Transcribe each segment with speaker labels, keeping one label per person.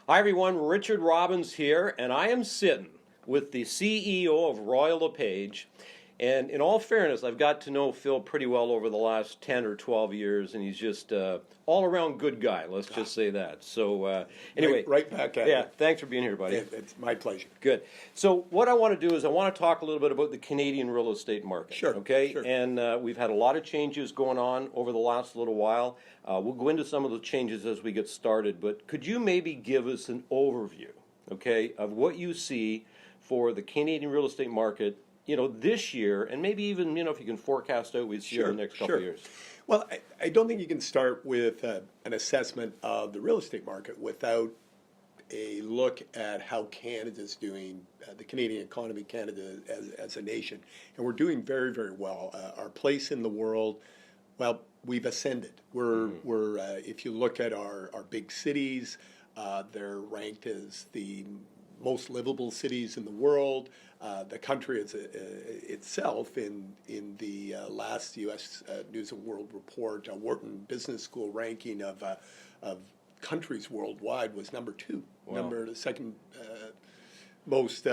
Speaker 1: Hi everyone, Richard Robbins here, and I am sitting with the CEO of Royal LePage. And in all fairness, I've got to know Phil pretty well over the last 10 or 12 years, and he's just all around good guy, let's just say that. So anyway.
Speaker 2: Right back at
Speaker 1: Yeah,
Speaker 2: you.
Speaker 1: thanks for being here, buddy.
Speaker 2: It's my pleasure.
Speaker 1: Good. So what I want to do is I want to talk a little bit about the Canadian real estate market.
Speaker 2: Sure,
Speaker 1: Okay.
Speaker 2: sure.
Speaker 1: And we've had a lot of changes going on over the last little while. We'll go into some of the changes as we get started. But could you maybe give us an overview, okay, of what you see for the Canadian real estate market, this year, and maybe even, if you can forecast out, we'd see over the next couple of years.
Speaker 2: Well, I don't think you can start with an assessment of the real estate market without a look at how Canada's doing, the Canadian economy, Canada as a nation. And we're doing very, very well. Our place in the world, well, we've ascended. We're if you look at our big cities, they're ranked as the most livable cities in the world. The country itself, in the last U.S. News and World Report, Wharton Business School ranking of countries worldwide, was number 2.
Speaker 1: Wow.
Speaker 2: The second most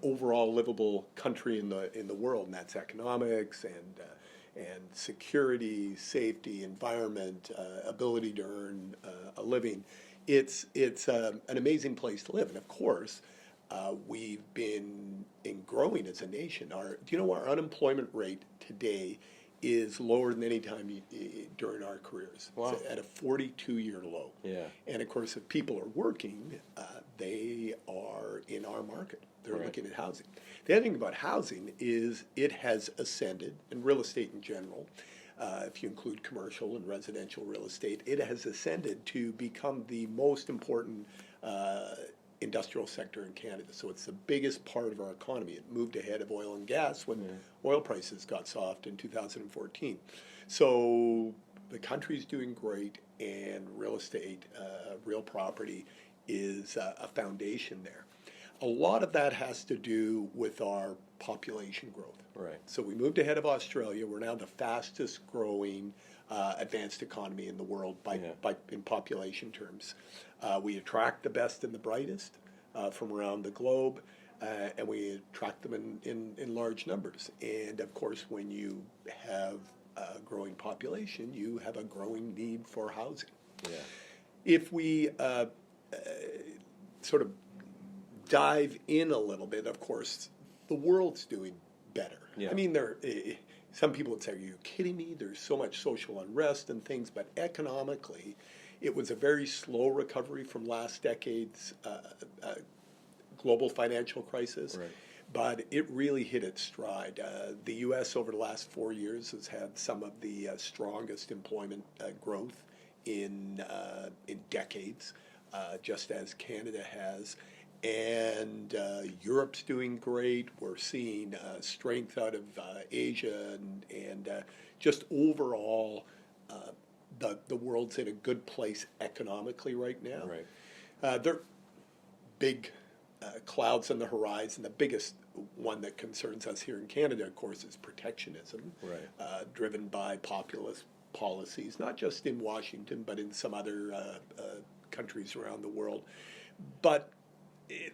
Speaker 2: overall livable country in the world, and that's economics and security, safety, environment, ability to earn a living. It's an amazing place to live, and of course, we've been growing as a nation. Do you know our unemployment rate today is lower than any time during our careers?
Speaker 1: Wow.
Speaker 2: It's at a 42-year low.
Speaker 1: Yeah.
Speaker 2: And of course, if people are working, they are in our market. They're
Speaker 1: Right.
Speaker 2: looking at housing. The other thing about housing is it has ascended, and real estate in general, if you include commercial and residential real estate, it has ascended to become the most important industrial sector in Canada. So it's the biggest part of our economy. It moved ahead of oil and gas when oil prices got soft in 2014. So the country's doing great, and real estate, real property is a foundation there. A lot of that has to do with our population growth.
Speaker 1: Right.
Speaker 2: So we moved ahead of Australia. We're now the fastest growing advanced economy in the world in population terms. We attract the best and the brightest from around the globe, and we attract them in large numbers. And of course, when you have a growing population, you have a growing need for housing.
Speaker 1: Yeah.
Speaker 2: If we sort of dive in a little bit, of course, the world's doing better.
Speaker 1: Yeah.
Speaker 2: I mean, some people would say, are you kidding me? There's so much social unrest and things, but economically, it was a very slow recovery from last decade's global financial crisis.
Speaker 1: Right.
Speaker 2: But it really hit its stride. The U.S. over the last 4 years has had some of the strongest employment growth in decades, just as Canada has. And Europe's doing great. We're seeing strength out of Asia, and just overall, the world's in a good place economically right now.
Speaker 1: Right.
Speaker 2: There are big clouds on the horizon. The biggest one that concerns us here in Canada, of course, is protectionism, driven by populist policies, not just in Washington, but in some other countries around the world. But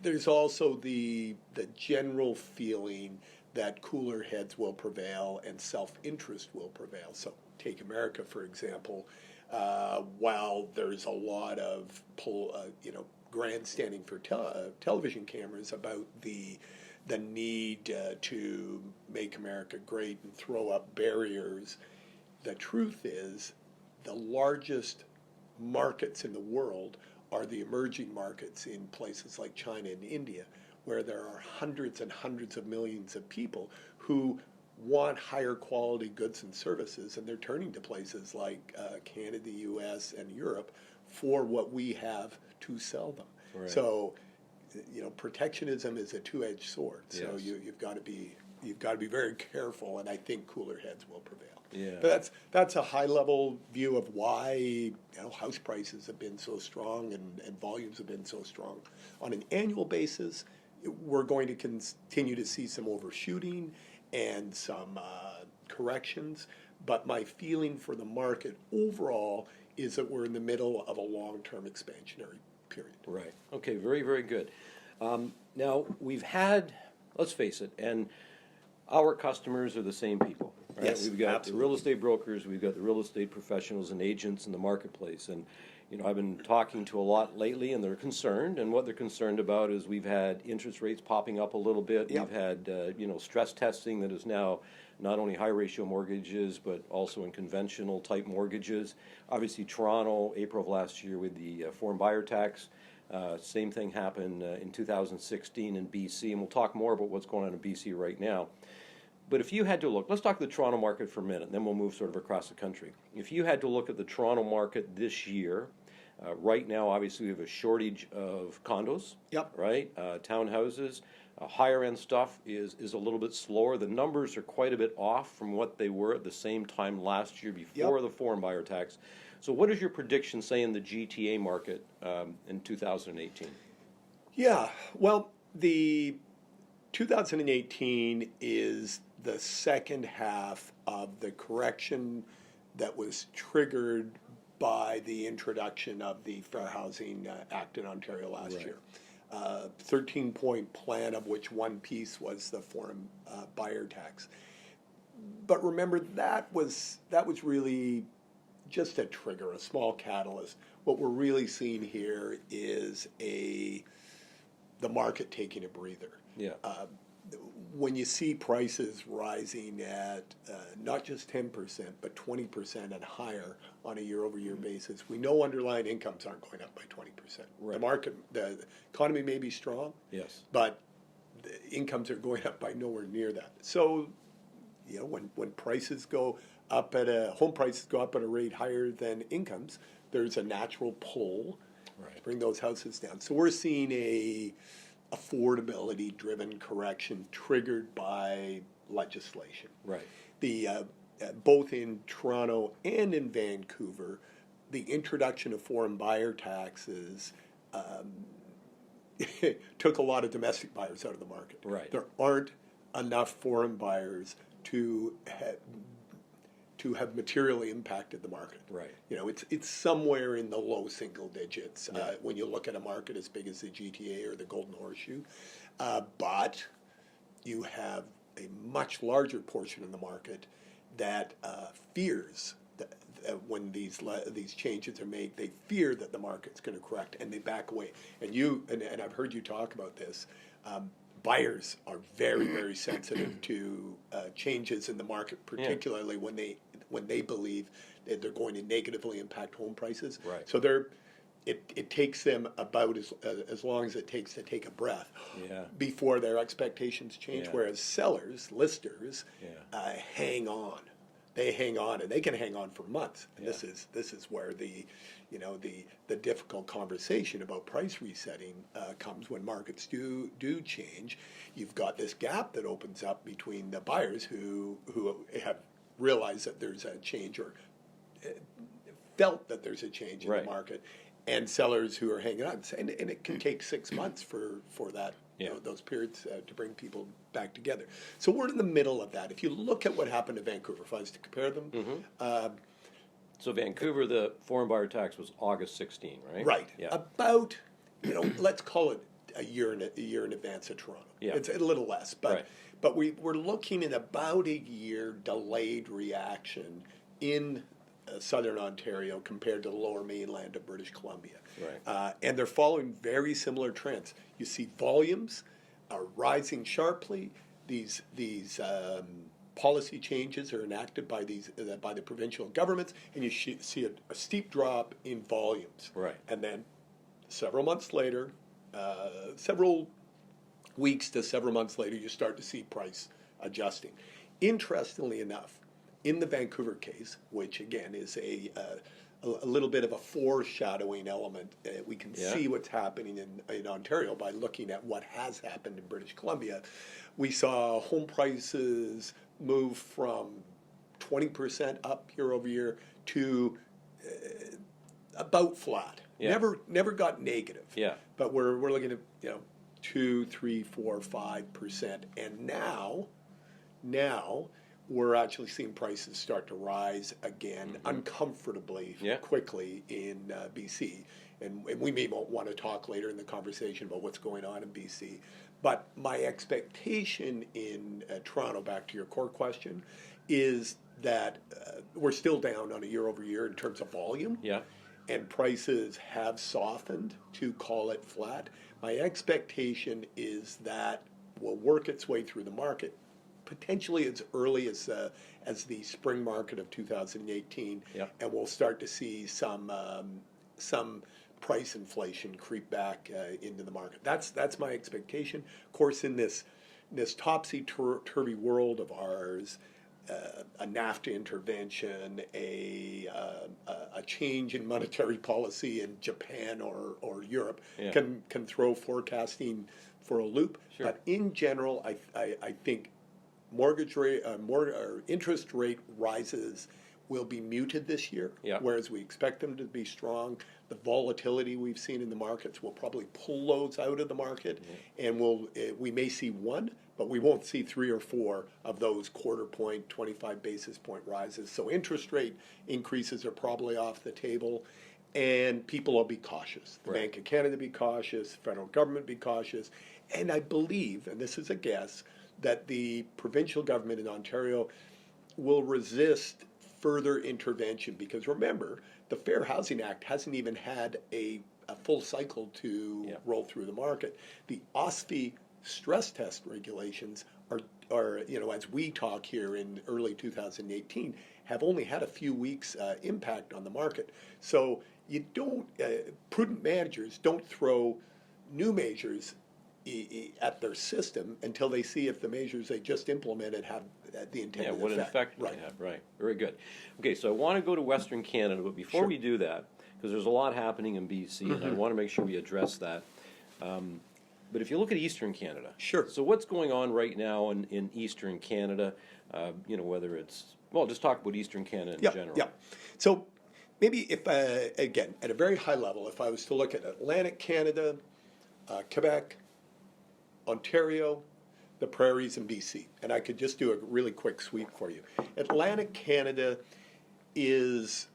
Speaker 2: there's also the general feeling that cooler heads will prevail and self-interest will prevail. So take America, for example. While there's a lot of grandstanding for television cameras about the need to make America great and throw up barriers, the truth is the largest markets in the world are the emerging markets in places like China and India, where there are hundreds and hundreds of millions of people who want higher quality goods and services, and they're turning to places like Canada, U.S., and Europe for what we have to sell them.
Speaker 1: Right.
Speaker 2: So, protectionism is a two-edged sword. So
Speaker 1: Yes.
Speaker 2: you've got to be very careful, and I think cooler heads will prevail.
Speaker 1: Yeah.
Speaker 2: But that's a high-level view of why house prices have been so strong and volumes have been so strong. On an annual basis, we're going to continue to see some overshooting and some corrections, but my feeling for the market overall is that we're in the middle of a long-term expansionary period.
Speaker 1: Right. Okay, very, very good. Now, we've had, let's face it, and our customers are the same people. Right?
Speaker 2: Yes,
Speaker 1: we've got
Speaker 2: absolutely.
Speaker 1: the real estate brokers, we've got the real estate professionals and agents in the marketplace. And, I've been talking to a lot lately, and they're concerned. And what they're concerned about is we've had interest rates popping up a little bit.
Speaker 2: Yep.
Speaker 1: We've had, stress testing that is now not only high ratio mortgages, but also in conventional type mortgages. Obviously, Toronto, April of last year with the foreign buyer tax. Same thing happened in 2016 in BC, and we'll talk more about what's going on in BC right now. But if you had to look, let's talk the Toronto market for a minute, and then we'll move sort of across the country. If you had to look at the Toronto market this year, right now, obviously, we have a shortage of condos,
Speaker 2: Yep.
Speaker 1: right? Townhouses. Higher end stuff is a little bit slower. The numbers are quite a bit off from what they were at the same time last year before the foreign buyer tax. So what is your prediction, say, in the GTA market in 2018?
Speaker 2: Yeah, well, the 2018 is the second half of the correction that was triggered by the introduction of the Fair Housing Act in Ontario last year. 13-point plan, of which one piece was the foreign buyer tax. But remember, that was really just a trigger, a small catalyst. What we're really seeing here is the market taking a breather.
Speaker 1: Yeah.
Speaker 2: When you see prices rising at not just 10%, but 20% and higher on a year-over-year basis, we know underlying incomes aren't going up by 20%.
Speaker 1: Right.
Speaker 2: The economy may be strong,
Speaker 1: Yes.
Speaker 2: but the incomes are going up by nowhere near that. So, when prices go up home prices go up at a rate higher than incomes, there's a natural pull to bring those houses down. So we're seeing a affordability-driven correction triggered by legislation.
Speaker 1: Right.
Speaker 2: Both in Toronto and in Vancouver, the introduction of foreign buyer taxes took a lot of domestic buyers out of the market.
Speaker 1: Right.
Speaker 2: There aren't enough foreign buyers to have materially impacted the market.
Speaker 1: Right.
Speaker 2: It's somewhere in the low single digits when you look at a market as big as the GTA or the Golden Horseshoe. But you have a much larger portion of the market that fears that when these changes are made, they fear that the market's going to correct, and they back away. And I've heard you talk about this. Buyers are very, very sensitive to changes in the market, particularly when they believe that they're going to negatively impact home prices.
Speaker 1: Right.
Speaker 2: So it takes them about as long as it takes to take a breath before their expectations change.
Speaker 1: Yeah.
Speaker 2: Whereas sellers, listers, hang on. They hang on, and they can hang on for months. And this is where the difficult conversation about price resetting comes when markets do change. You've got this gap that opens up between the buyers who have realized that there's a change or felt that there's a change in the market, and sellers who are hanging on. And it can take 6 months for that. Those periods to bring people back together. So we're in the middle of that. If you look at what happened to Vancouver, if I was to compare them.
Speaker 1: So Vancouver, the foreign buyer tax was August 16, right?
Speaker 2: Right.
Speaker 1: Yeah.
Speaker 2: About, let's call it a year in advance of Toronto.
Speaker 1: Yeah.
Speaker 2: It's a little less, but we're looking at about a year delayed reaction in southern Ontario compared to the lower mainland of British Columbia.
Speaker 1: Right.
Speaker 2: And they're following very similar trends. You see volumes are rising sharply. These policy changes are enacted by the provincial governments, and you see a steep drop in volumes.
Speaker 1: Right.
Speaker 2: And then several months later, several weeks to several months later, you start to see price adjusting. Interestingly enough, in the Vancouver case, which again is a little bit of a foreshadowing element, we can see what's happening in Ontario by looking at what has happened in British Columbia. We saw home prices move from 20% up year over year to about flat.
Speaker 1: Yeah.
Speaker 2: Never got negative.
Speaker 1: Yeah.
Speaker 2: But we're looking at 2, 3, 4, 5%, and now we're actually seeing prices start to rise again uncomfortably quickly in BC. And we may want to talk later in the conversation about what's going on in BC. But my expectation in Toronto, back to your core question, is that we're still down on a year over year in terms of volume.
Speaker 1: Yeah.
Speaker 2: And prices have softened to call it flat. My expectation is that will work its way through the market, potentially as early as the spring market of 2018, and we'll start to see some price inflation creep back into the market. That's my expectation. Of course, in this topsy-turvy world of ours, a NAFTA intervention, a change in monetary policy in Japan or Europe can throw forecasting for a loop.
Speaker 1: Sure.
Speaker 2: But in general, I think mortgage rate, interest rate rises will be muted this year, whereas we expect them to be strong. The volatility we've seen in the markets will probably pull those out of the market, and we may see one, but we won't see 3 or 4 of those quarter point, 25 basis point rises. So interest rate increases are probably off the table, and people will be cautious. The Bank of Canada be cautious, federal government be cautious, and I believe, and this is a guess, that the provincial government in Ontario will resist further intervention, because remember, the Fair Housing Act hasn't even had a full cycle to roll through the market. The OSFI stress test regulations are, as we talk here in early 2018, have only had a few weeks impact on the market. So you don't, prudent managers don't throw new measures at their system until they see if the measures they just implemented have the intended effect.
Speaker 1: What an effect they have, right. Very good. Okay, so I want to go to Western Canada, but before we do that, because there's a lot happening in BC, and I want to make sure we address that. But if you look at Eastern Canada, so what's going on right now in Eastern Canada, whether it's, just talk about Eastern Canada in general.
Speaker 2: Yeah. So maybe if, again, at a very high level, if I was to look at Atlantic Canada, Quebec, Ontario, the prairies, and BC, and I could just do a really quick sweep for you. Atlantic Canada is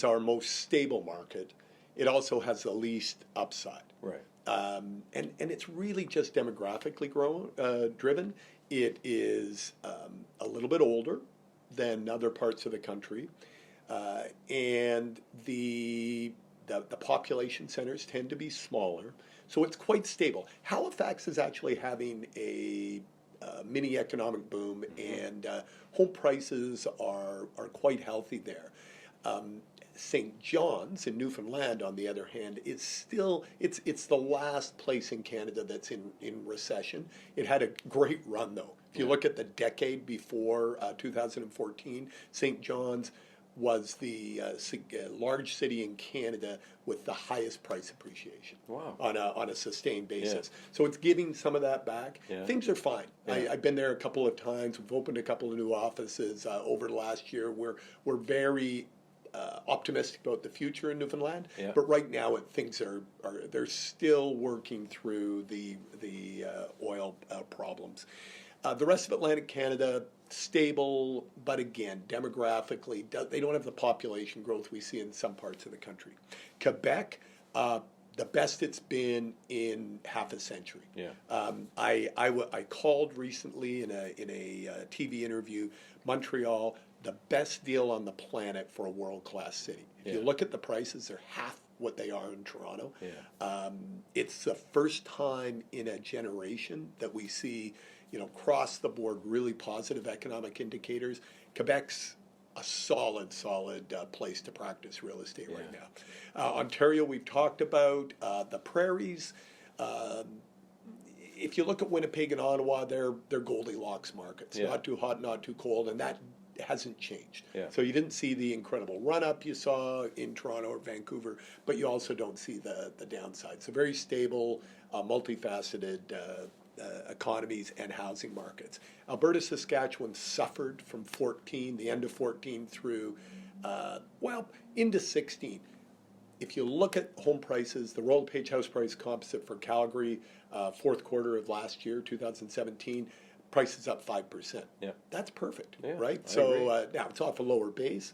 Speaker 2: our most stable market. It also has the least upside.
Speaker 1: Right.
Speaker 2: And it's really just demographically driven. It is a little bit older than other parts of the country, and the population centers tend to be smaller. So it's quite stable. Halifax is actually having a mini economic boom, and home prices are quite healthy there. St. John's in Newfoundland, on the other hand, is still it's the last place in Canada that's in recession. It had a great run though. If you look at the decade before 2014, St. John's was the large city in Canada with the highest price appreciation on a sustained basis. So it's giving some of that back. Things are fine. I've been there a couple of times. We've opened a couple of new offices over the last year. We're very optimistic about the future in Newfoundland, but right now things are they're still working through the oil problems. The rest of Atlantic Canada, stable, but again, demographically, they don't have the population growth we see in some parts of the country. Quebec, the best it's been in half a century. I called recently in a TV interview, Montreal, the best deal on the planet for a world-class city. If you look at the prices, they're half what they are in Toronto. It's the first time in a generation that we see, across the board, really positive economic indicators. Quebec's a solid place to practice real estate right now. Ontario, we've talked about. The prairies, if you look at Winnipeg and Ottawa, they're Goldilocks markets. Not too hot, not too cold, and that hasn't changed. So you didn't see the incredible run-up you saw in Toronto or Vancouver, but you also don't see the downside. So very stable, multifaceted economies and housing markets. Alberta, Saskatchewan suffered from the end of 14 through, into 16. If you look at home prices, the Royal LePage house price composite for Calgary, fourth quarter of last year, 2017, prices up 5%.
Speaker 1: Yeah.
Speaker 2: That's perfect,
Speaker 1: Yeah,
Speaker 2: right?
Speaker 1: I
Speaker 2: So
Speaker 1: agree.
Speaker 2: now it's off a lower base,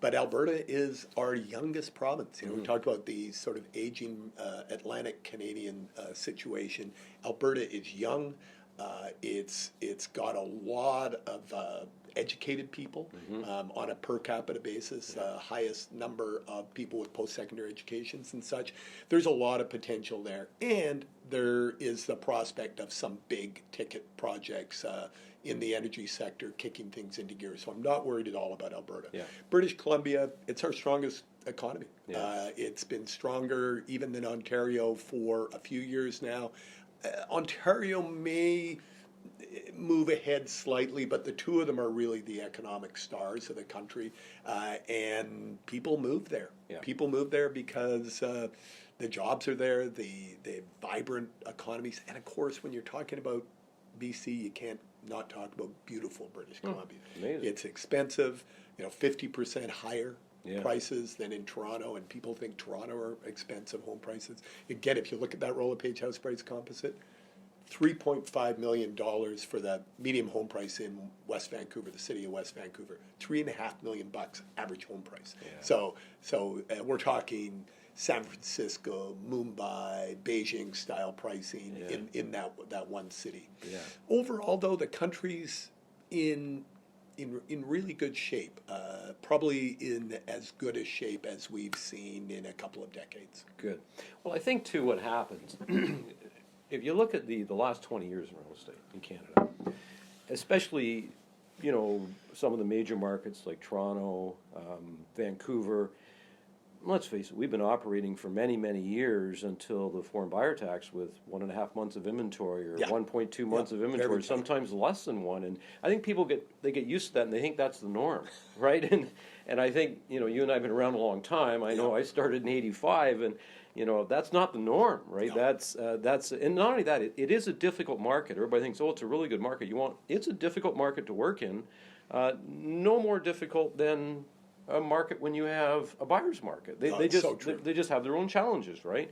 Speaker 2: but Alberta is our youngest province. You know, we talked about the sort of aging Atlantic Canadian situation. Alberta is young. It's got a lot of educated people on a per capita basis, highest number of people with post-secondary educations and such. There's a lot of potential there, and there is the prospect of some big ticket projects in the energy sector kicking things into gear. So I'm not worried at all about Alberta.
Speaker 1: Yeah.
Speaker 2: British Columbia, it's our strongest economy.
Speaker 1: Yeah.
Speaker 2: It's been stronger even than Ontario for a few years now. Ontario may move ahead slightly, but the two of them are really the economic stars of the country, and people move there.
Speaker 1: Yeah.
Speaker 2: People move there because the jobs are there, the vibrant economies, and of course, when you're talking about BC, you can't not talk about beautiful British Columbia.
Speaker 1: Amazing.
Speaker 2: It's expensive, 50% higher
Speaker 1: Yeah.
Speaker 2: prices than in Toronto, and people think Toronto are expensive home prices. Again, if you look at that Royal LePage house price composite, $3.5 million for the medium home price in West Vancouver, the city of West Vancouver. $3.5 million average home price.
Speaker 1: Yeah.
Speaker 2: So we're talking San Francisco, Mumbai, Beijing style pricing
Speaker 1: Yeah.
Speaker 2: in that one city.
Speaker 1: Yeah.
Speaker 2: Overall, though, the country's in really good shape, probably in as good a shape as we've seen in a couple of decades.
Speaker 1: Good. Well, I think too what happens, if you look at the last 20 years in real estate in Canada, especially, some of the major markets like Toronto, Vancouver, let's face it, we've been operating for many, many years until the foreign buyer tax with 1.5 months of inventory or
Speaker 2: Yeah.
Speaker 1: 1.2 months
Speaker 2: Yeah,
Speaker 1: of
Speaker 2: very
Speaker 1: inventory,
Speaker 2: tight.
Speaker 1: sometimes less than one. And I think people get used to that and they think that's the norm, right? And I think, you and I have been around a long time. I know I started in 85 and, that's not the norm, right?
Speaker 2: No.
Speaker 1: That's and not only that, it is a difficult market. Everybody thinks, oh, it's a really good market. It's a difficult market to work in. No more difficult than a market when you have a buyer's market. They
Speaker 2: It's
Speaker 1: just
Speaker 2: so true.
Speaker 1: they just have their own challenges, right?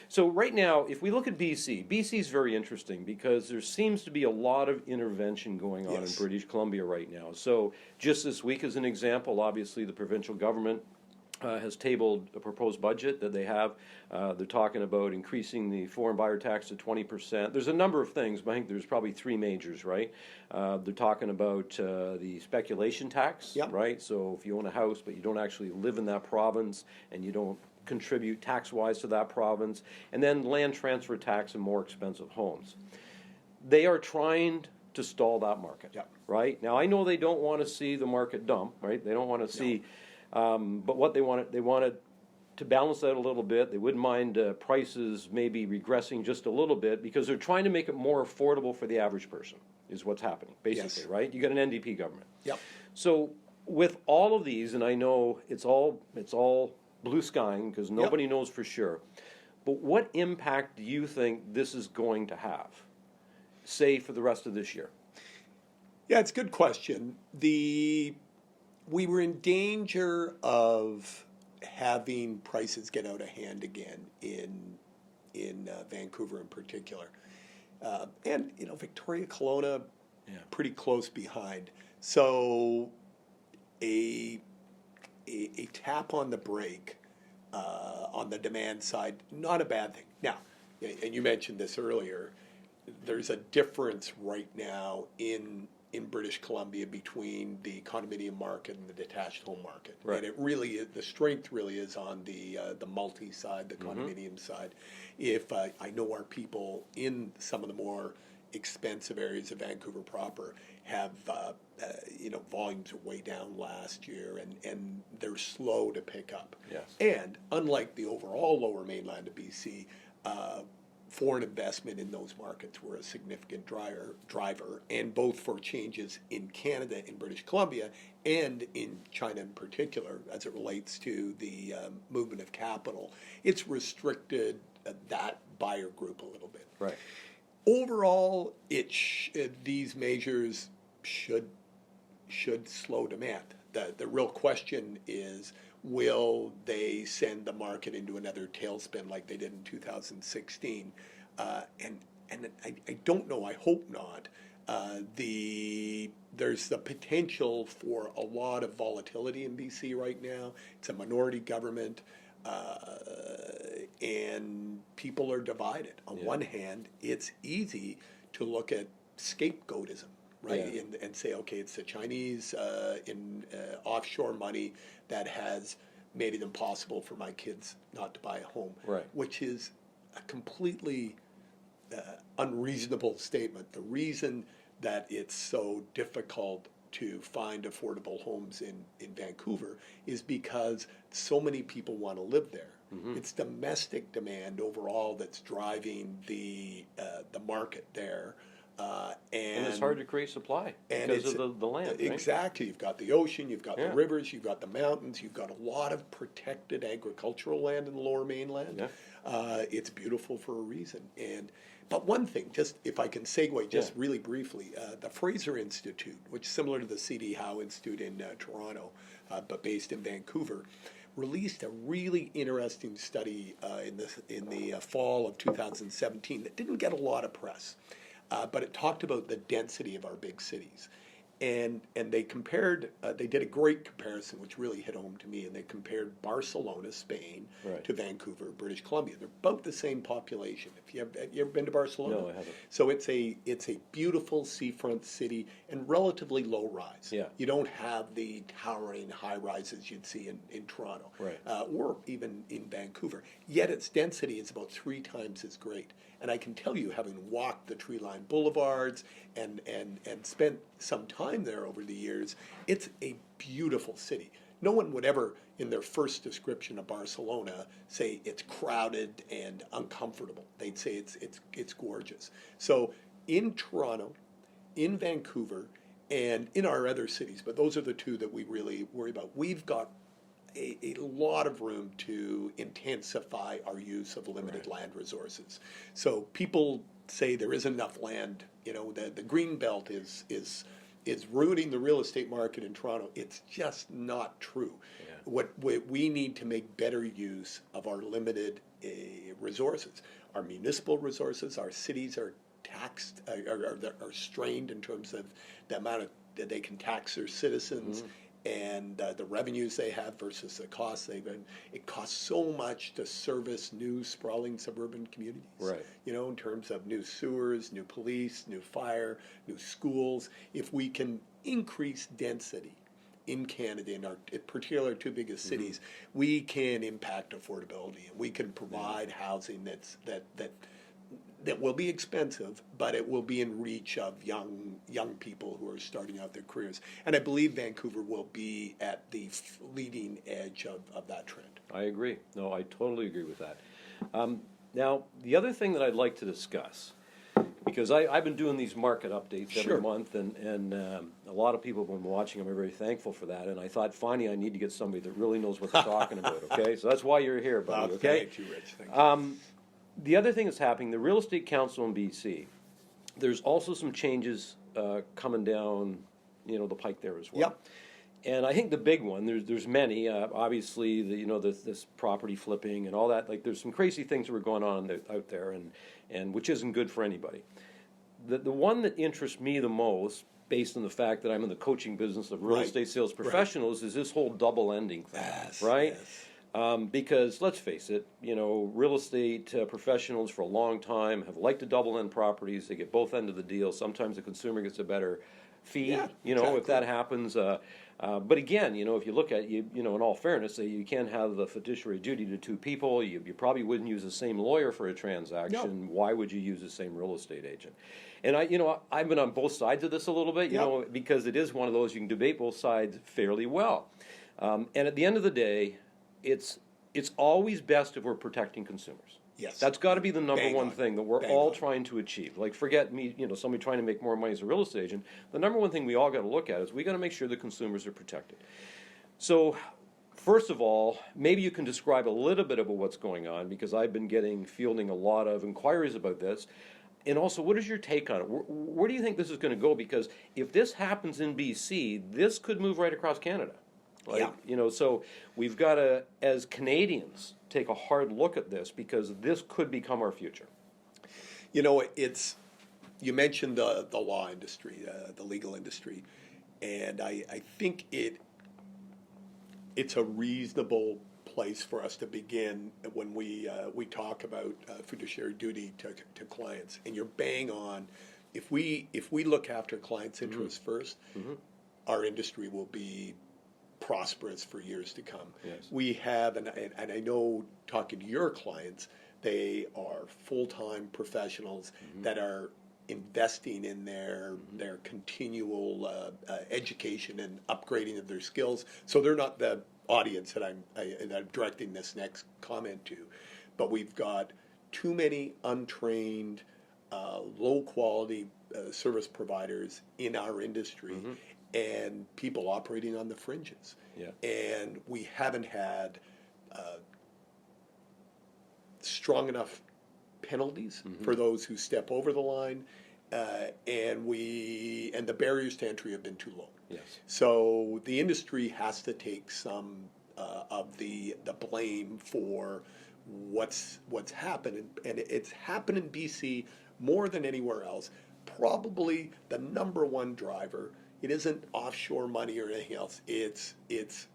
Speaker 1: So right now, if we look at BC is very interesting because there seems to be a lot of intervention going on
Speaker 2: Yes.
Speaker 1: in British Columbia right now. So just this week, as an example, obviously the provincial government has tabled a proposed budget that they have. They're talking about increasing the foreign buyer tax to 20%. There's a number of things, but I think there's probably three majors, right? They're talking about the speculation tax,
Speaker 2: Yep.
Speaker 1: right? So if you own a house but you don't actually live in that province and you don't contribute tax-wise to that province, and then land transfer tax and more expensive homes. They are trying to stall that market,
Speaker 2: Yep.
Speaker 1: right? Now I know they don't want to see the market dump, right? They don't want to see. But what they wanted to balance that a little bit. They wouldn't mind prices maybe regressing just a little bit because they're trying to make it more affordable for the average person, is what's happening, basically,
Speaker 2: Yes.
Speaker 1: right? You got an NDP government.
Speaker 2: Yep.
Speaker 1: So with all of these, and I know it's all blue skying because nobody knows for sure, but what impact do you think this is going to have, say, for the rest of this year?
Speaker 2: Yeah, it's a good question. We were in danger of having prices get out of hand again in Vancouver in particular, and Victoria, Kelowna, pretty close behind. So a tap on the brake on the demand side, not a bad thing. Now, and you mentioned this earlier, there's a difference right now in British Columbia between the condominium market and the detached home market.
Speaker 1: Right.
Speaker 2: And it really is, the strength really is on the multi side, the condominium side. If I know our people in some of the more expensive areas of Vancouver proper have volumes are way down last year and they're slow to pick up.
Speaker 1: Yes.
Speaker 2: And unlike the overall lower mainland of BC, foreign investment in those markets were a significant driver, and both for changes in Canada and British Columbia and in China in particular as it relates to the movement of capital. It's restricted that buyer group a little bit.
Speaker 1: Right.
Speaker 2: Overall, these measures should slow demand. The real question is, will they send the market into another tailspin like they did in 2016? And I don't know, I hope not. There's the potential for a lot of volatility in BC right now. It's a minority government, and people are divided. On one hand, it's easy to look at scapegoatism, right, and say, okay, it's the Chinese in offshore money that has made it impossible for my kids not to buy a home, which is a completely unreasonable statement. The reason that it's so difficult to find affordable homes in Vancouver is because so many people want to live there. It's domestic demand overall that's driving the market there. And
Speaker 1: it's hard to create supply because of the land. Right?
Speaker 2: Exactly. You've got the ocean, you've got the rivers, you've got the mountains, you've got a lot of protected agricultural land in the Lower Mainland. It's beautiful for a reason. But one thing, just if I can segue just really briefly, the Fraser Institute, which is similar to the C.D. Howe Institute in Toronto, but based in Vancouver, released a really interesting study in the fall of 2017 that didn't get a lot of press. But it talked about the density of our big cities. And they compared, they did a great comparison, which really hit home to me, and they compared Barcelona, Spain, to Vancouver, British Columbia. They're about the same population. Have you ever been to Barcelona?
Speaker 1: No, I haven't.
Speaker 2: So it's a beautiful seafront city and relatively low rise. You don't have the towering high rises you'd see in Toronto, or even in Vancouver. Yet its density is about 3 times as great. And I can tell you, having walked the tree-lined boulevards and spent some time there over the years, it's a beautiful city. No one would ever, in their first description of Barcelona, say it's crowded and uncomfortable. They'd say it's gorgeous. So in Toronto, in Vancouver, and in our other cities, but those are the 2 that we really worry about, we've got a lot of room to intensify our use of limited land resources. So people say there isn't enough land. You know, the green belt is ruining the real estate market in Toronto. It's just not true. What we need to make better use of our limited resources, our municipal resources. Our cities are taxed, are strained in terms of the amount that they can tax their citizens. And the revenues they have versus the costs they've been. It costs so much to service new sprawling suburban communities. You know, in terms of new sewers, new police, new fire, new schools. If we can increase density in Canada, in particular 2 biggest cities, we can impact affordability, and we can provide housing that will be expensive, but it will be in reach of young people who are starting out their careers. And I believe Vancouver will be at the leading edge of that trend.
Speaker 1: I agree. No, I totally agree with that. Now, the other thing that I'd like to discuss, because I've been doing these market updates every month, and a lot of people have been watching them. I'm very thankful for that. And I thought, finally, I need to get somebody that really knows what they're talking about, okay? So that's why you're here, buddy, okay?
Speaker 2: Thank you, Rich. Thank you.
Speaker 1: The other thing that's happening, the Real Estate Council in BC, there's also some changes coming down, the pike there as well. And I think the big one, there's many, obviously, this property flipping and all that. Like, there's some crazy things that were going on out there, and which isn't good for anybody. The one that interests me the most, based on the fact that I'm in the coaching business of real estate sales professionals, is this whole double ending thing, right? Because let's face it, real estate professionals for a long time have liked to double end properties. They get both ends of the deal. Sometimes the consumer gets a better fee, if that happens. But again, if you look at in all fairness, you can't have the fiduciary duty to 2 people. You probably wouldn't use the same lawyer for a transaction. Why would you use the same real estate agent? And I've been on both sides of this a little bit, because it is one of those you can debate both sides fairly well. And at the end of the day, it's always best if we're protecting consumers. That's got to be the number one thing that we're all trying to achieve. Like, forget me, somebody trying to make more money as a real estate agent. The number one thing we all got to look at is we got to make sure the consumers are protected. So, first of all, maybe you can describe a little bit about what's going on, because I've been fielding a lot of inquiries about this. And also, what is your take on it? Where do you think this is going to go? Because if this happens in BC, this could move right across Canada. So we've got to, as Canadians, take a hard look at this, because this could become our future.
Speaker 2: It's you mentioned the law industry, the legal industry, and I think it's a reasonable place for us to begin when we talk about fiduciary duty to clients. And you're bang on. If we look after clients' interests first, our industry will be prosperous for years to come.
Speaker 1: Yes.
Speaker 2: We have, and I know, talking to your clients, they are full-time professionals that are investing in their continual education and upgrading of their skills. So they're not the audience that I'm directing this next comment to, but we've got too many untrained, low-quality service providers in our industry, and people operating on the fringes.
Speaker 1: Yeah.
Speaker 2: And we haven't had strong enough penalties for those who step over the line, and the barriers to entry have been too low.
Speaker 1: Yes.
Speaker 2: So the industry has to take some of the blame for what's happened, and it's happened in BC more than anywhere else. Probably the number one driver. It isn't offshore money or anything else. It's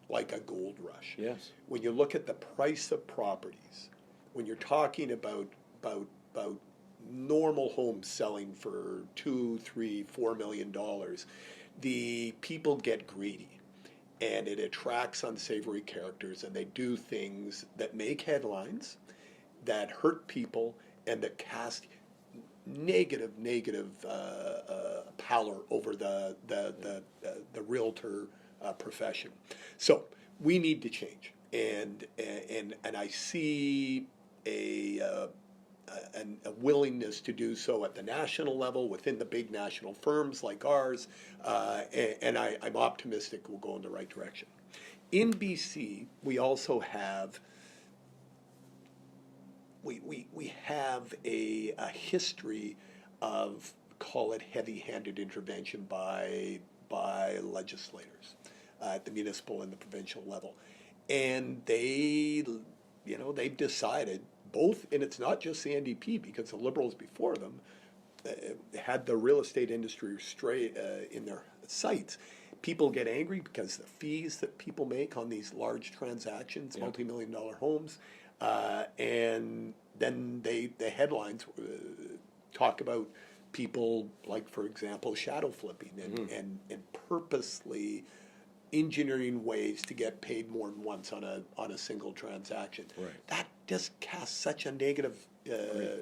Speaker 2: like a gold rush.
Speaker 1: Yes.
Speaker 2: When you look at the price of properties, when you're talking about normal homes selling for $2, $3, $4 million, the people get greedy, and it attracts unsavory characters, and they do things that make headlines, that hurt people, and that cast negative pallor over the realtor profession. So we need to change, and I see a willingness to do so at the national level within the big national firms like ours, and I'm optimistic we'll go in the right direction. In BC, we also have we have a history of, call it, heavy-handed intervention by legislators at the municipal and the provincial level, and they've decided both, and it's not just the NDP, because the Liberals before them had the real estate industry straight in their sights. People get angry because the fees that people make on these large transactions, multi-million-dollar homes, and then the headlines talk about people, like, for example, shadow flipping and purposely engineering ways to get paid more than once on a single transaction.
Speaker 1: Right.
Speaker 2: That just casts such a negative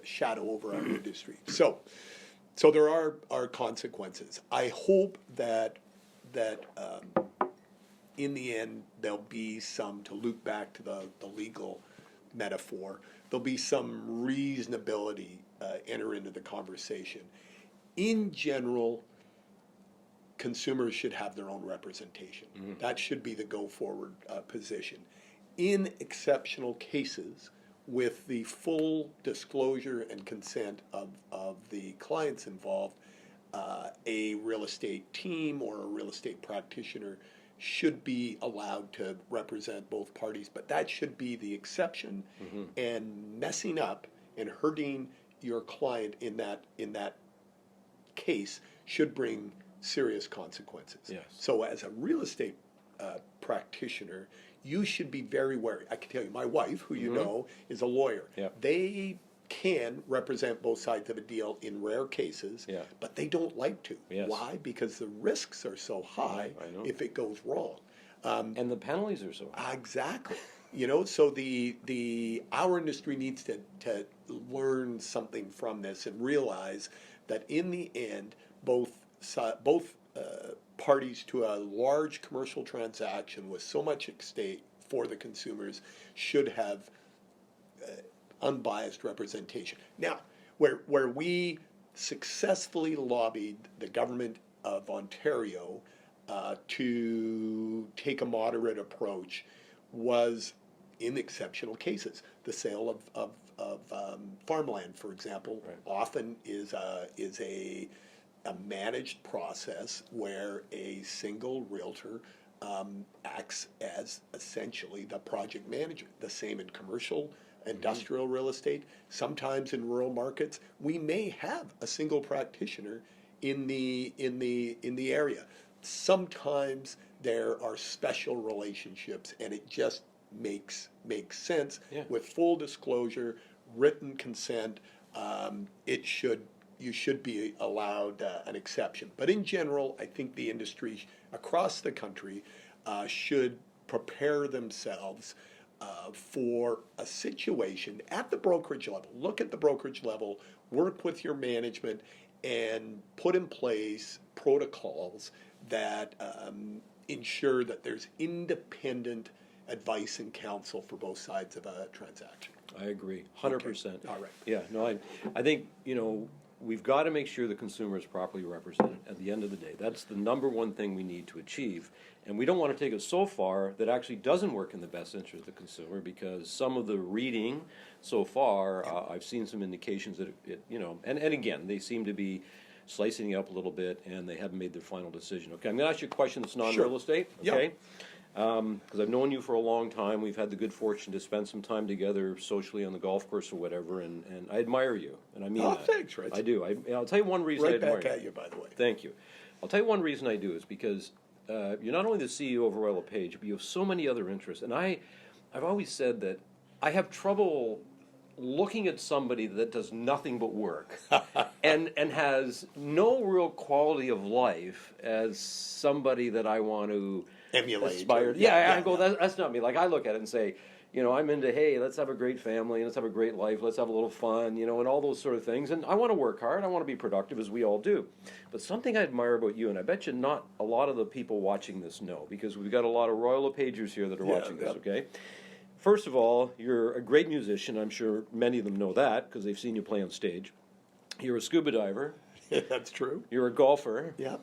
Speaker 2: shadow over our industry. So there are consequences. I hope that in the end there'll be some, to loop back to the legal metaphor, there'll be some reasonability enter into the conversation. In general, consumers should have their own representation. That should be the go-forward position. In exceptional cases, with the full disclosure and consent of the clients involved, a real estate team or a real estate practitioner should be allowed to represent both parties, but that should be the exception. And messing up and hurting your client in that case should bring serious consequences.
Speaker 1: Yes.
Speaker 2: So as a real estate practitioner, you should be very wary. I can tell you, my wife, who you know, is a lawyer.
Speaker 1: Yeah.
Speaker 2: They can represent both sides of a deal in rare cases, but they don't like to.
Speaker 1: Yes.
Speaker 2: Why? Because the risks are so high
Speaker 1: I know.
Speaker 2: if it goes wrong.
Speaker 1: And the penalties are so high.
Speaker 2: Exactly. So our industry needs to learn something from this and realize that in the end, both parties to a large commercial transaction with so much at stake for the consumers should have unbiased representation. Now, where we successfully lobbied the government of Ontario to take a moderate approach was in exceptional cases. The sale of farmland, for example, often is a managed process where a single realtor acts as essentially the project manager. The same in commercial industrial real estate. Sometimes in rural markets, we may have a single practitioner in the area. Sometimes there are special relationships, and it just makes sense with full disclosure, written consent. You should be allowed an exception. But in general, I think the industry across the country should prepare themselves for a situation at the brokerage level. Look at the brokerage level, work with your management, and put in place protocols that ensure that there's independent advice and counsel for both sides of a transaction.
Speaker 1: I agree, 100%.
Speaker 2: Okay. All right.
Speaker 1: Yeah, no, I think, we've got to make sure the consumer is properly represented at the end of the day. That's the number one thing we need to achieve. And we don't want to take it so far that actually doesn't work in the best interest of the consumer, because some of the reading so far, I've seen some indications that and again, they seem to be slicing it up a little bit, and they haven't made their final decision. Okay, I'm going to ask you a question that's non-real estate, okay? Because I've known you for a long time. We've had the good fortune to spend some time together socially on the golf course or whatever, and I admire you, and I mean that.
Speaker 2: Thanks, Rich.
Speaker 1: I do. I'll tell you one reason I admire you.
Speaker 2: Right back at you, by the way.
Speaker 1: Thank you. I'll tell you one reason I do is because you're not only the CEO of Royal LePage, but you have so many other interests. And I've always said that I have trouble looking at somebody that does nothing but work and has no real quality of life as somebody that I want to
Speaker 2: emulate.
Speaker 1: Aspire. I go, that's not me. Like, I look at it and say, I'm into, hey, let's have a great family, let's have a great life, let's have a little fun, and all those sort of things. And I want to work hard, I want to be productive, as we all do. But something I admire about you, and I bet you not a lot of the people watching this know, because we've got a lot of Royal LePagers here that are watching this, okay? First of all, you're a great musician. I'm sure many of them know that, because they've seen you play on stage. You're a scuba diver.
Speaker 2: That's true.
Speaker 1: You're a golfer.
Speaker 2: Yeah.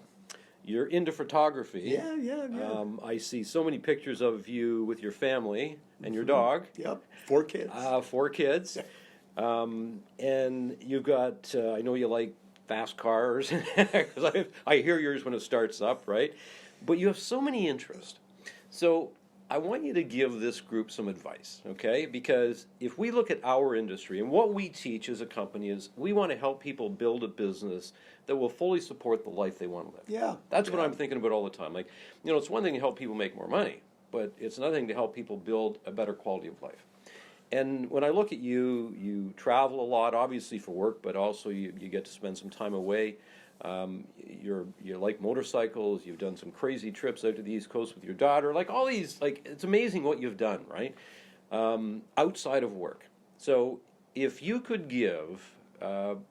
Speaker 1: You're into photography.
Speaker 2: Yeah.
Speaker 1: I see so many pictures of you with your family and your dog.
Speaker 2: Yep, 4 kids.
Speaker 1: 4 kids. And you've got, I know you like fast cars, because I hear yours when it starts up, right? But you have so many interests. So I want you to give this group some advice, okay? Because if we look at our industry, and what we teach as a company is we want to help people build a business that will fully support the life they want to live.
Speaker 2: Yeah.
Speaker 1: That's what I'm thinking about all the time. Like, it's one thing to help people make more money, but it's another thing to help people build a better quality of life. And when I look at you, you travel a lot, obviously for work, but also you get to spend some time away. You like motorcycles. You've done some crazy trips out to the East Coast with your daughter. Like all these, it's amazing what you've done, right? Outside of work. So if you could give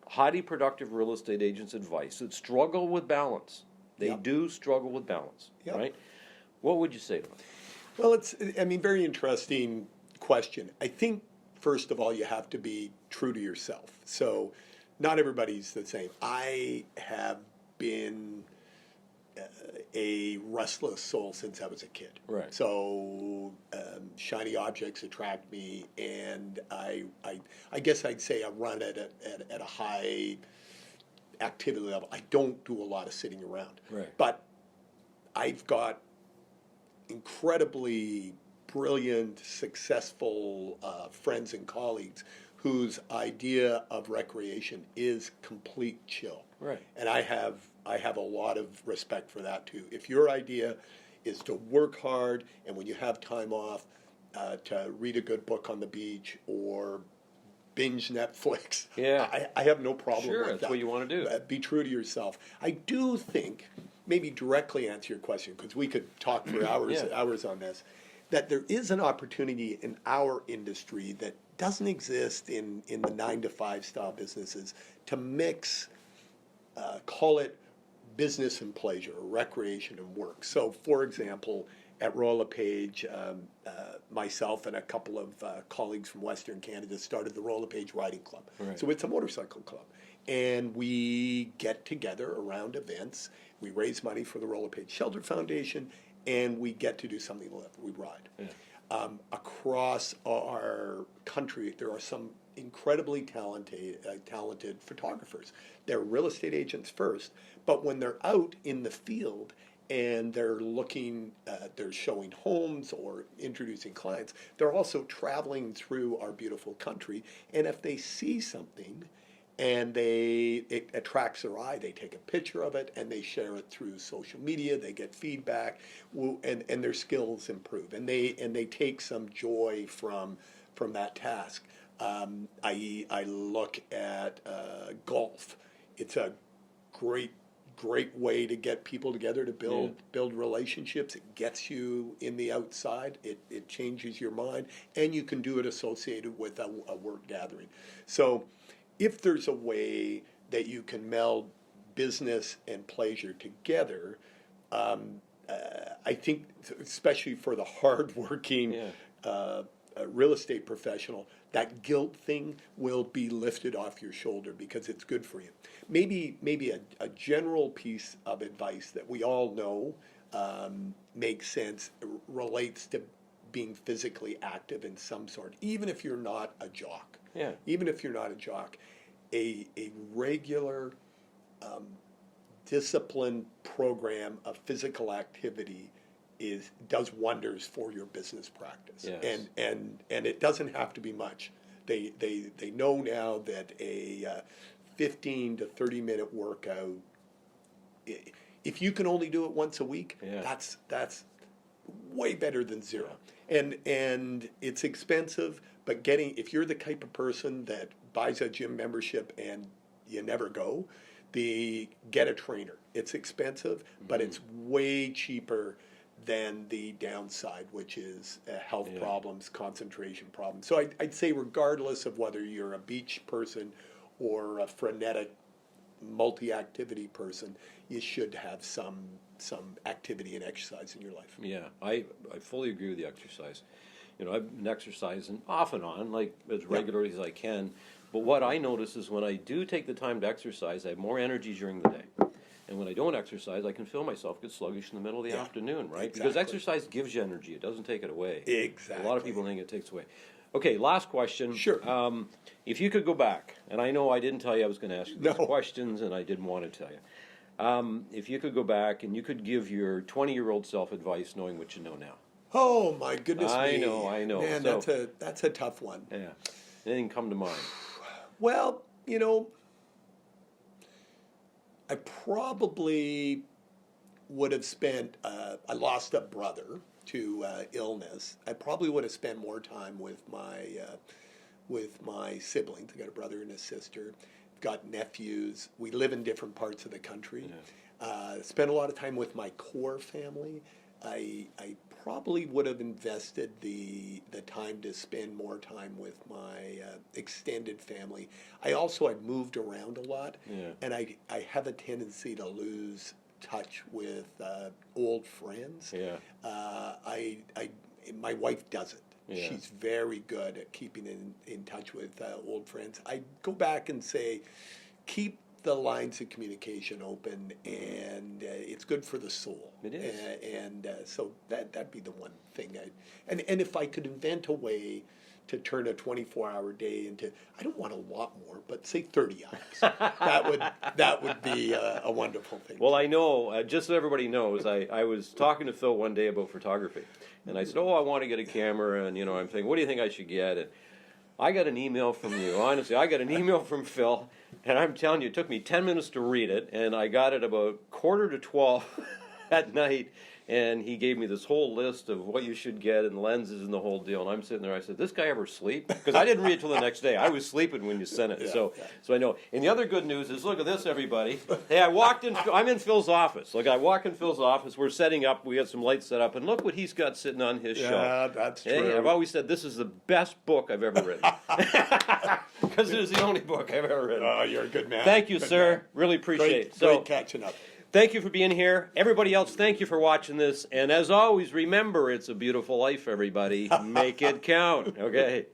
Speaker 1: highly productive real estate agents advice that struggle with balance, they do struggle with balance, right? What would you say to them?
Speaker 2: Well, very interesting question. I think, first of all, you have to be true to yourself. So not everybody's the same. I have been a restless soul since I was a kid.
Speaker 1: Right.
Speaker 2: So shiny objects attract me, and I guess I'd say I run at a high activity level. I don't do a lot of sitting around.
Speaker 1: Right.
Speaker 2: But I've got incredibly brilliant, successful friends and colleagues whose idea of recreation is complete chill.
Speaker 1: Right.
Speaker 2: And I have a lot of respect for that too. If your idea is to work hard, and when you have time off, to read a good book on the beach or binge Netflix, I have no problem with that.
Speaker 1: Sure, that's what you want to do.
Speaker 2: Be true to yourself. I do think, maybe directly answer your question, because we could talk for hours on this, that there is an opportunity in our industry that doesn't exist in the 9-to-5 style businesses to mix, call it business and pleasure, or recreation and work. So, for example, at Royal LePage, myself and a couple of colleagues from Western Canada started the Royal LePage Riding Club. Right. So it's a motorcycle club. And we get together around events. We raise money for the Royal LePage Shelter Foundation, and we get to do something to live. We ride. Yeah. Across our country, there are some incredibly talented photographers. They're real estate agents first, but when they're out in the field and they're looking, they're showing homes or introducing clients. They're also traveling through our beautiful country, and if they see something and it attracts their eye, they take a picture of it and they share it through social media. They get feedback, and their skills improve, and they take some joy from that task. I look at golf. It's a great way to get people together to build relationships. It gets you in the outside. It changes your mind, and you can do it associated with a work gathering. So if there's a way that you can meld business and pleasure together, I think, especially for the hardworking real estate professional, that guilt thing will be lifted off your shoulder because it's good for you. Maybe a general piece of advice that we all know makes sense, relates to being physically active in some sort, even if you're not a jock.
Speaker 1: Yeah.
Speaker 2: Even if you're not a jock, a regular disciplined program of physical activity does wonders for your business practice.
Speaker 1: Yes.
Speaker 2: And it doesn't have to be much. They know now that a 15 to 30 minute workout, if you can only do it once a week, that's way better than zero. And it's expensive, but if you're the type of person that buys a gym membership and you never go, get a trainer. It's expensive, but it's way cheaper than the downside, which is health problems, concentration problems. So I'd say regardless of whether you're a beach person or a frenetic multi-activity person, you should have some activity and exercise in your life.
Speaker 1: Yeah, I fully agree with the exercise. You know, I've been exercising off and on, like as regularly as I can. But what I notice is when I do take the time to exercise, I have more energy during the day. And when I don't exercise, I can feel myself get sluggish in the middle of the afternoon, right?
Speaker 2: Exactly.
Speaker 1: Because exercise gives you energy. It doesn't take it away.
Speaker 2: Exactly.
Speaker 1: A lot of people think it takes away. Okay, last question.
Speaker 2: Sure.
Speaker 1: If you could go back, and I know I didn't tell you I was going to ask you these questions, and I didn't want to tell you. If you could go back and you could give your 20-year-old self advice knowing what you know now.
Speaker 2: Oh, my goodness
Speaker 1: I
Speaker 2: me.
Speaker 1: know.
Speaker 2: Man,
Speaker 1: So,
Speaker 2: that's a tough one.
Speaker 1: yeah. Anything come to mind?
Speaker 2: Well, I probably would have spent, I lost a brother to illness. I probably would have spent more time with my siblings. I got a brother and a sister. Got nephews. We live in different parts of the country. Spent a lot of time with my core family. I probably would have invested the time to spend more time with my extended family. I'd moved around a lot, and I have a tendency to lose touch with old friends. My wife doesn't. She's very good at keeping in touch with old friends. I go back and say, keep the lines of communication open, and it's good for the soul.
Speaker 1: It is.
Speaker 2: And so that'd be the one thing. And if I could invent a way to turn a 24-hour day into, I don't want a lot more, but say 30 hours. that would be a wonderful thing.
Speaker 1: Well, I know, just so everybody knows, I was talking to Phil one day about photography. And I said, I want to get a camera, and I'm thinking, what do you think I should get? And I got an email from you. Honestly, I got an email from Phil, and I'm telling you, it took me 10 minutes to read it, and I got it about 11:45 at night, and he gave me this whole list of what you should get and lenses and the whole deal. And I'm sitting there, I said, this guy ever sleep? Because I didn't read it till the next day. I was sleeping when you sent it. So I know. And the other good news is, look at this, everybody. Hey, I'm in Phil's office. Look, I walk in Phil's office. We're setting up. We got some lights set up. And look what he's got sitting on his shelf.
Speaker 2: Yeah, that's true.
Speaker 1: Hey, I've always said this is the best book I've ever written. Because it is the only book I've ever written.
Speaker 2: Oh, you're a good man.
Speaker 1: Thank you,
Speaker 2: good
Speaker 1: sir.
Speaker 2: Man.
Speaker 1: Really appreciate it.
Speaker 2: Great catching up.
Speaker 1: Thank you for being here. Everybody else, thank you for watching this. And as always, remember, it's a beautiful life, everybody. Make it count. Okay.